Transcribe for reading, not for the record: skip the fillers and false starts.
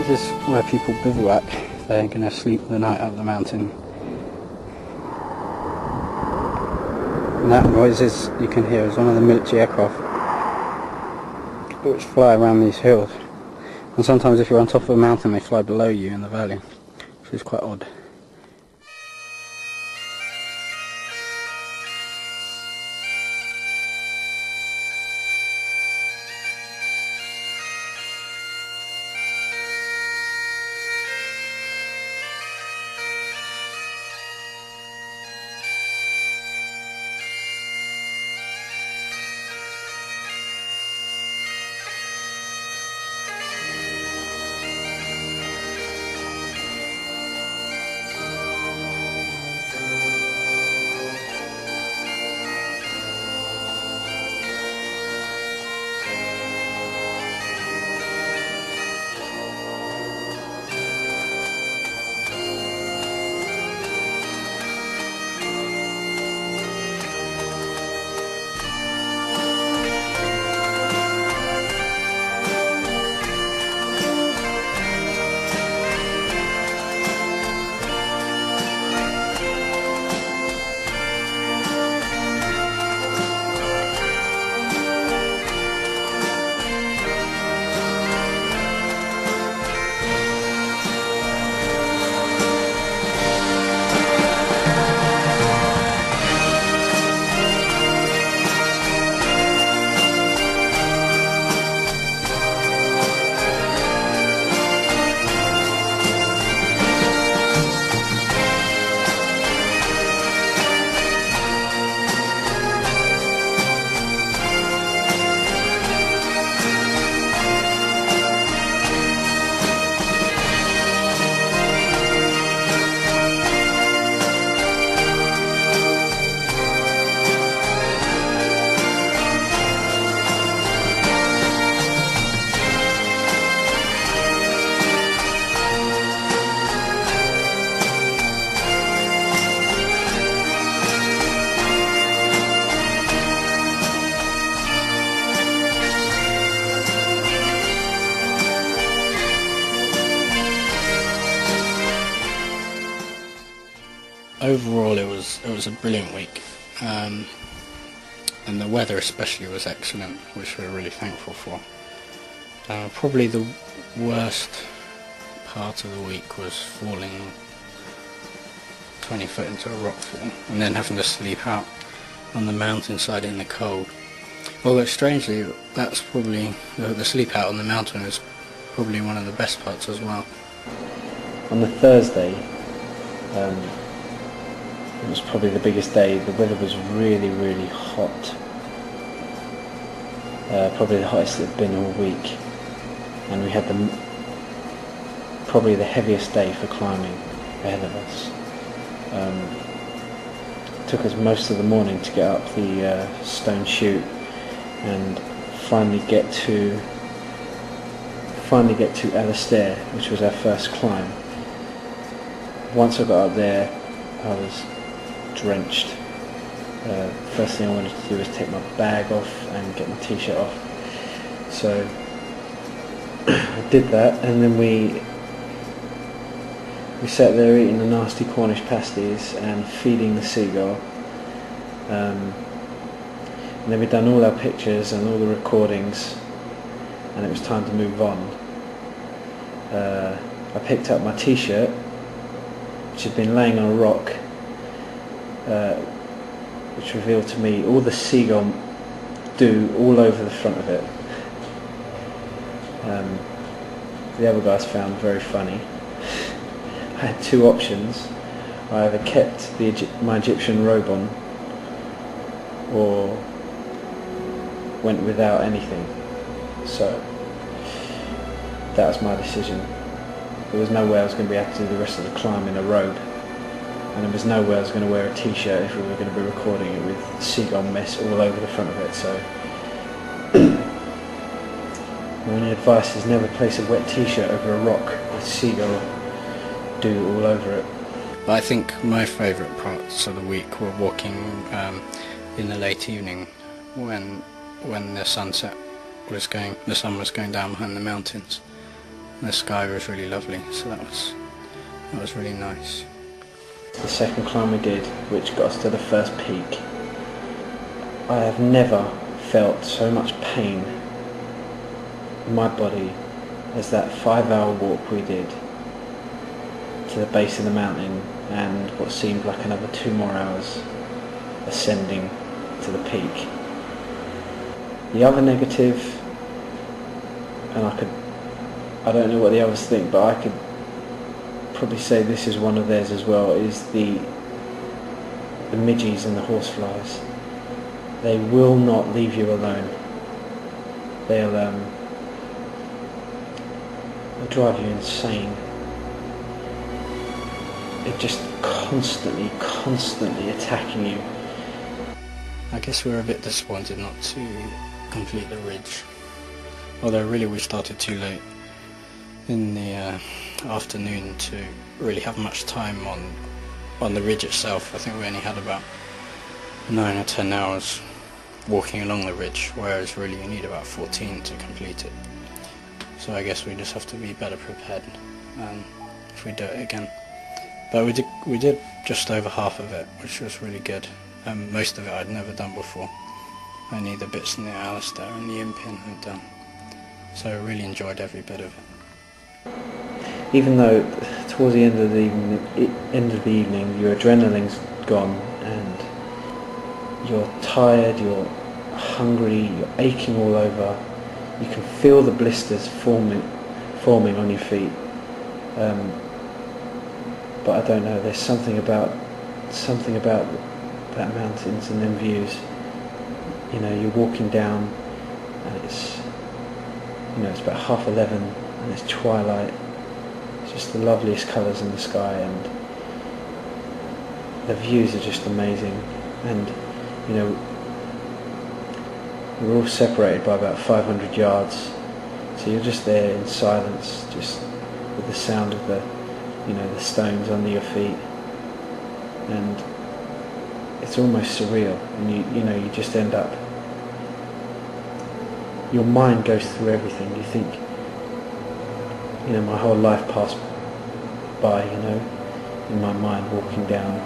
This is where people bivouac. They're going to sleep the night up the mountain. And that noise you can hear is one of the military aircraft which fly around these hills. And sometimes if you're on top of a mountain they fly below you in the valley, which is quite odd. Overall it was a brilliant week, and the weather especially was excellent, which we're really thankful for. Probably the worst part of the week was falling 20 foot into a rockfall and then having to sleep out on the mountainside in the cold. Although strangely, that's probably, the sleep out on the mountain is probably one of the best parts as well. On the Thursday, it was probably the biggest day. The weather was really, really hot. Probably the hottest it's been all week. And we had probably the heaviest day for climbing ahead of us. Took us most of the morning to get up the stone chute and finally get to Alistair, which was our first climb. Once I got up there, I was drenched. First thing I wanted to do was take my bag off and get my t-shirt off. So I did that, and then we sat there eating the nasty Cornish pasties and feeding the seagull. And then we'd done all our pictures and all the recordings, and it was time to move on. I picked up my t-shirt, which had been laying on a rock, which revealed to me all the seagull dew all over the front of it. The other guys found very funny. I had two options. I either kept my Egyptian robe on or went without anything. So that was my decision. There was no way I was going to be able to do the rest of the climb in a robe, and there was no way I was going to wear a t-shirt if we were going to be recording it with seagull mess all over the front of it. So my only advice is never place a wet t-shirt over a rock with seagull dew all over it. I think my favourite parts of the week were walking in the late evening when the sun was going down behind the mountains. The sky was really lovely, so that was really nice. The second climb we did, which got us to the first peak, I have never felt so much pain in my body as that 5-hour walk we did to the base of the mountain, and what seemed like another 2 more hours ascending to the peak. The other negative, and I don't know what the others think, but I could probably say this is one of theirs as well, is the midges and the horseflies. They will not leave you alone. They'll drive you insane. They're just constantly attacking you. I guess we were a bit disappointed not to complete the ridge, although really we started too late in the afternoon to really have much time on the ridge itself. I think we only had about 9 or 10 hours walking along the ridge, whereas really you need about 14 to complete it. So I guess we just have to be better prepared if we do it again. But we did just over half of it, which was really good. Most of it I'd never done before. Only the bits near Alistair and the Impin had done. So I really enjoyed every bit of it. Even though towards the end of the evening your adrenaline's gone and you're tired, you're hungry, you're aching all over, you can feel the blisters forming on your feet. But I don't know, there's something about that mountains and them views. You know, you're walking down and it's about 11:30 and it's twilight. It's just the loveliest colours in the sky, and the views are just amazing. And you know, we're all separated by about 500 yards, so you're just there in silence, just with the sound of the stones under your feet, and it's almost surreal. And you just end up, your mind goes through everything. You think, my whole life passed by, in my mind, walking down